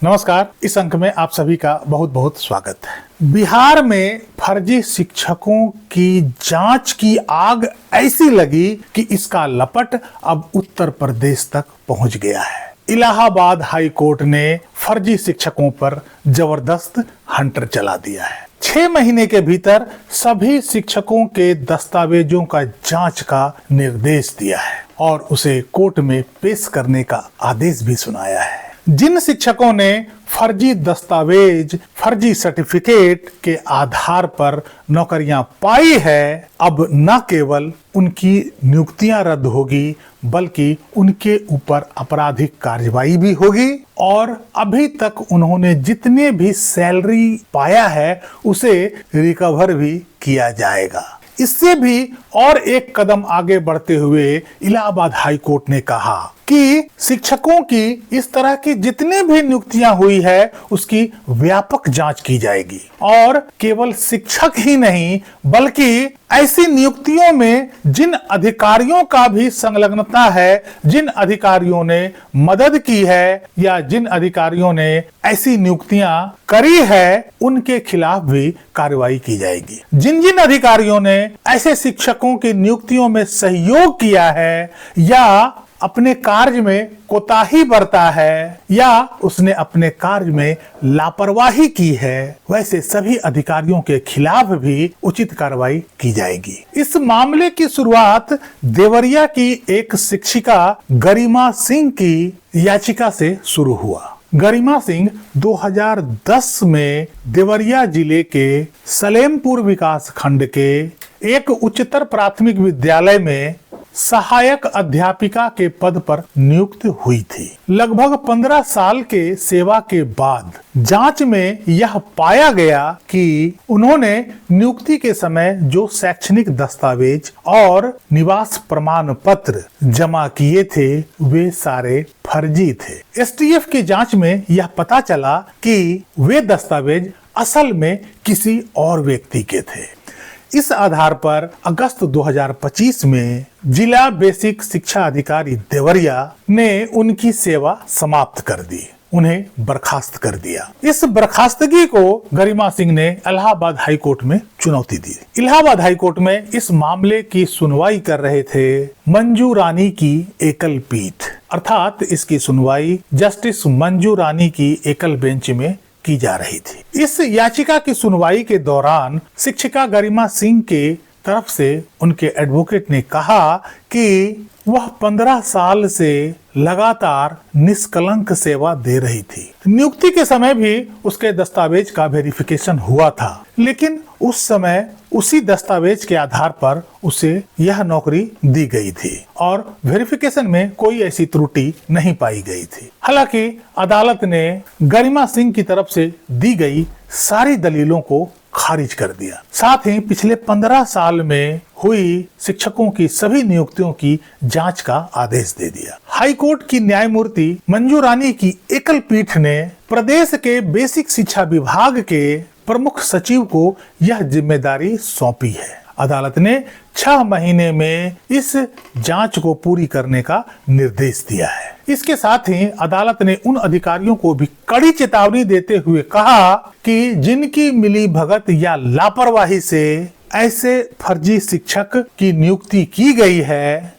नमस्कार। इस अंक में आप सभी का बहुत बहुत स्वागत है। बिहार में फर्जी शिक्षकों की जांच की आग ऐसी लगी कि इसका लपट अब उत्तर प्रदेश तक पहुंच गया है। इलाहाबाद हाई कोर्ट ने फर्जी शिक्षकों पर जबरदस्त हंटर चला दिया है। 6 महीने के भीतर सभी शिक्षकों के दस्तावेजों का जांच का निर्देश दिया है और उसे कोर्ट में पेश करने का आदेश भी सुनाया है। जिन शिक्षकों ने फर्जी दस्तावेज, फर्जी सर्टिफिकेट के आधार पर नौकरियां पाई है, अब न केवल उनकी नियुक्तियां रद्द होगी बल्कि उनके ऊपर आपराधिक कार्रवाई भी होगी और अभी तक उन्होंने जितने भी सैलरी पाया है उसे रिकवर भी किया जाएगा। इससे भी और एक कदम आगे बढ़ते हुए इलाहाबाद हाई कोर्ट ने कहा कि शिक्षकों की इस तरह की जितनी भी नियुक्तियां हुई है उसकी व्यापक जांच की जाएगी और केवल शिक्षक ही नहीं बल्कि ऐसी नियुक्तियों में जिन अधिकारियों का भी संलग्नता है, जिन अधिकारियों ने मदद की है या जिन अधिकारियों ने ऐसी नियुक्तियां करी है, उनके खिलाफ भी कार्रवाई की जाएगी। जिन जिन अधिकारियों ने ऐसे शिक्षकों की नियुक्तियों में सहयोग किया है या अपने कार्य में कोताही बरता है या उसने अपने कार्य में लापरवाही की है, वैसे सभी अधिकारियों के खिलाफ भी उचित कार्रवाई की जाएगी। इस मामले की शुरुआत देवरिया की एक शिक्षिका गरिमा सिंह की याचिका से शुरू हुआ। गरिमा सिंह 2010 में देवरिया जिले के सलेमपुर विकास खंड के एक उच्चतर प्राथमिक विद्यालय में सहायक अध्यापिका के पद पर नियुक्त हुई थी। लगभग 15 साल के सेवा के बाद जांच में यह पाया गया कि उन्होंने नियुक्ति के समय जो शैक्षणिक दस्तावेज और निवास प्रमाण पत्र जमा किए थे वे सारे फर्जी थे। एसटीएफ की जांच में यह पता चला कि वे दस्तावेज असल में किसी और व्यक्ति के थे। इस आधार पर अगस्त 2025 में जिला बेसिक शिक्षा अधिकारी देवरिया ने उनकी सेवा समाप्त कर दी, उन्हें बर्खास्त कर दिया। इस बर्खास्तगी को गरिमा सिंह ने इलाहाबाद हाई कोर्ट में चुनौती दी। इलाहाबाद हाई कोर्ट में इस मामले की सुनवाई कर रहे थे मंजू रानी की एकल पीठ, अर्थात इसकी सुनवाई जस्टिस मंजू रानी की एकल बेंच में की जा रही थी। इस याचिका की सुनवाई के दौरान शिक्षिका गरिमा सिंह के तरफ से उनके एडवोकेट ने कहा कि वह 15 साल से लगातार निष्कलंक सेवा दे रही थी। नियुक्ति के समय भी उसके दस्तावेज का वेरिफिकेशन हुआ था, लेकिन उस समय उसी दस्तावेज के आधार पर उसे यह नौकरी दी गई थी और वेरिफिकेशन में कोई ऐसी त्रुटि नहीं पाई गई थी। हालांकि अदालत ने गरिमा सिंह की तरफ से दी गई सारी दलीलों को खारिज कर दिया। साथ ही पिछले 15 साल में हुई शिक्षकों की सभी नियुक्तियों की जांच का आदेश दे दिया। हाई कोर्ट की न्यायमूर्ति मंजू रानी की एकल पीठ ने प्रदेश के बेसिक शिक्षा विभाग के प्रमुख सचिव को यह जिम्मेदारी सौंपी है। अदालत ने 6 महीने में इस जांच को पूरी करने का निर्देश दिया है। इसके साथ ही अदालत ने उन अधिकारियों को भी कड़ी चेतावनी देते हुए कहा कि जिनकी मिलीभगत या लापरवाही से ऐसे फर्जी शिक्षक की नियुक्ति की गई है,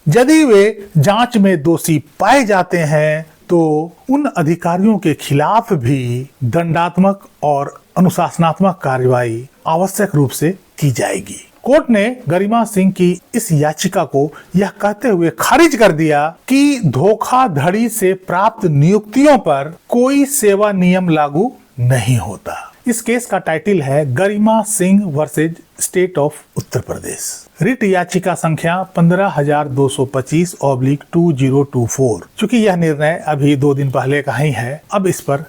यदि वे जांच में दोषी पाए जाते हैं तो उन अधिकारियों के खिलाफ भी दंडात्मक और अनुशासनात्मक कार्रवाई आवश्यक रूप से की जाएगी। कोर्ट ने गरिमा सिंह की इस याचिका को यह कहते हुए खारिज कर दिया कि धोखाधड़ी से प्राप्त नियुक्तियों पर कोई सेवा नियम लागू नहीं होता। इस केस का टाइटल है Garima Singh versus state of Uttar Pradesh. Writ याचिका संख्या 15,225/2024। चूंकि यह निर्णय अभी 2 दिन पहले का ही है, अब इस पर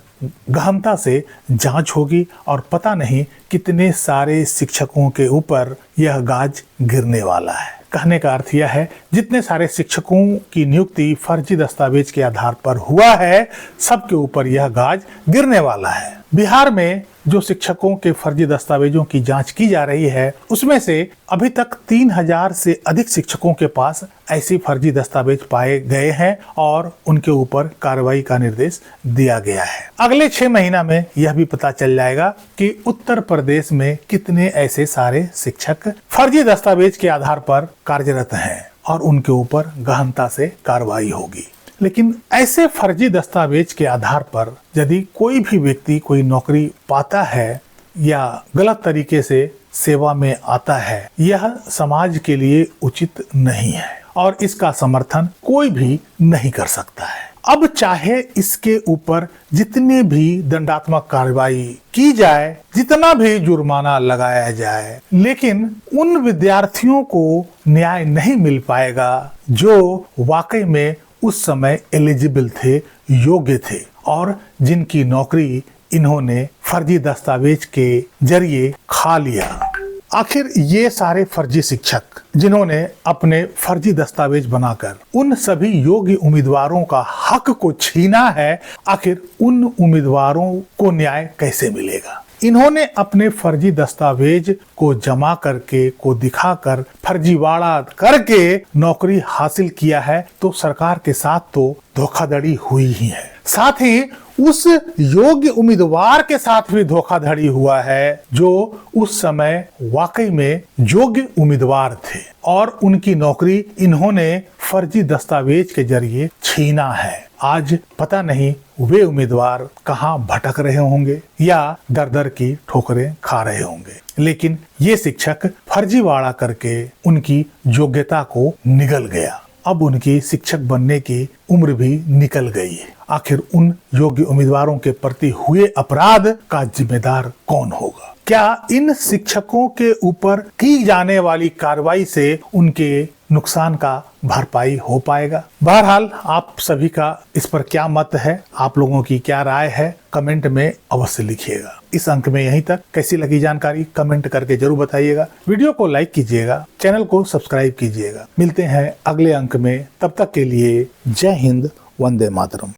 गहनता से जांच होगी और पता नहीं कितने सारे शिक्षकों के ऊपर यह गाज गिरने वाला है। कहने का अर्थ यह है, जितने सारे शिक्षकों की नियुक्ति फर्जी दस्तावेज के आधार पर हुआ है, सबके ऊपर यह गाज गिरने वाला है। बिहार में जो शिक्षकों के फर्जी दस्तावेजों की जांच की जा रही है, उसमें से अभी तक 3000 से अधिक शिक्षकों के पास ऐसी फर्जी दस्तावेज पाए गए हैं और उनके ऊपर कार्रवाई का निर्देश दिया गया है। अगले 6 महीना में यह भी पता चल जाएगा कि उत्तर प्रदेश में कितने ऐसे सारे शिक्षक फर्जी दस्तावेज के आधार पर कार्यरत हैं और उनके ऊपर गहनता से कार्रवाई होगी। लेकिन ऐसे फर्जी दस्तावेज के आधार पर यदि कोई भी व्यक्ति कोई नौकरी पाता है या गलत तरीके से सेवा में आता है, यह समाज के लिए उचित नहीं है और इसका समर्थन कोई भी नहीं कर सकता है। अब चाहे इसके ऊपर जितने भी दंडात्मक कार्रवाई की जाए, जितना भी जुर्माना लगाया जाए, लेकिन उन विद्यार्थियों को न्याय नहीं मिल पाएगा जो वाकई में उस समय एलिजिबल थे, योग्य थे और जिनकी नौकरी इन्होंने फर्जी दस्तावेज के जरिए खा लिया। आखिर ये सारे फर्जी शिक्षक जिन्होंने अपने फर्जी दस्तावेज बनाकर उन सभी योग्य उम्मीदवारों का हक को छीना है, आखिर उन उम्मीदवारों को न्याय कैसे मिलेगा? इन्होंने अपने फर्जी दस्तावेज को जमा करके, को दिखाकर, फर्जीवाड़ा करके नौकरी हासिल किया है, तो सरकार के साथ तो धोखाधड़ी हुई ही है। साथ ही उस योग्य उम्मीदवार के साथ भी धोखाधड़ी हुआ है जो उस समय वाकई में योग्य उम्मीदवार थे और उनकी नौकरी इन्होंने फर्जी दस्तावेज के जरिए छीना है। आज पता नहीं वे उम्मीदवार कहां भटक रहे होंगे या दर दर की ठोकरें खा रहे होंगे, लेकिन ये शिक्षक फर्जीवाड़ा करके उनकी योग्यता को निगल गया। अब उनकी शिक्षक बनने की उम्र भी निकल गई है। आखिर उन योग्य उम्मीदवारों के प्रति हुए अपराध का जिम्मेदार कौन होगा? क्या इन शिक्षकों के ऊपर की जाने वाली कार्रवाई से उनके नुकसान का भरपाई हो पाएगा? बहरहाल आप सभी का इस पर क्या मत है, आप लोगों की क्या राय है, कमेंट में अवश्य लिखिएगा। इस अंक में यहीं तक। कैसी लगी जानकारी कमेंट करके जरूर बताइएगा। वीडियो को लाइक कीजिएगा, चैनल को सब्सक्राइब कीजिएगा। मिलते हैं अगले अंक में, तब तक के लिए जय हिंद, वंदे मातरम।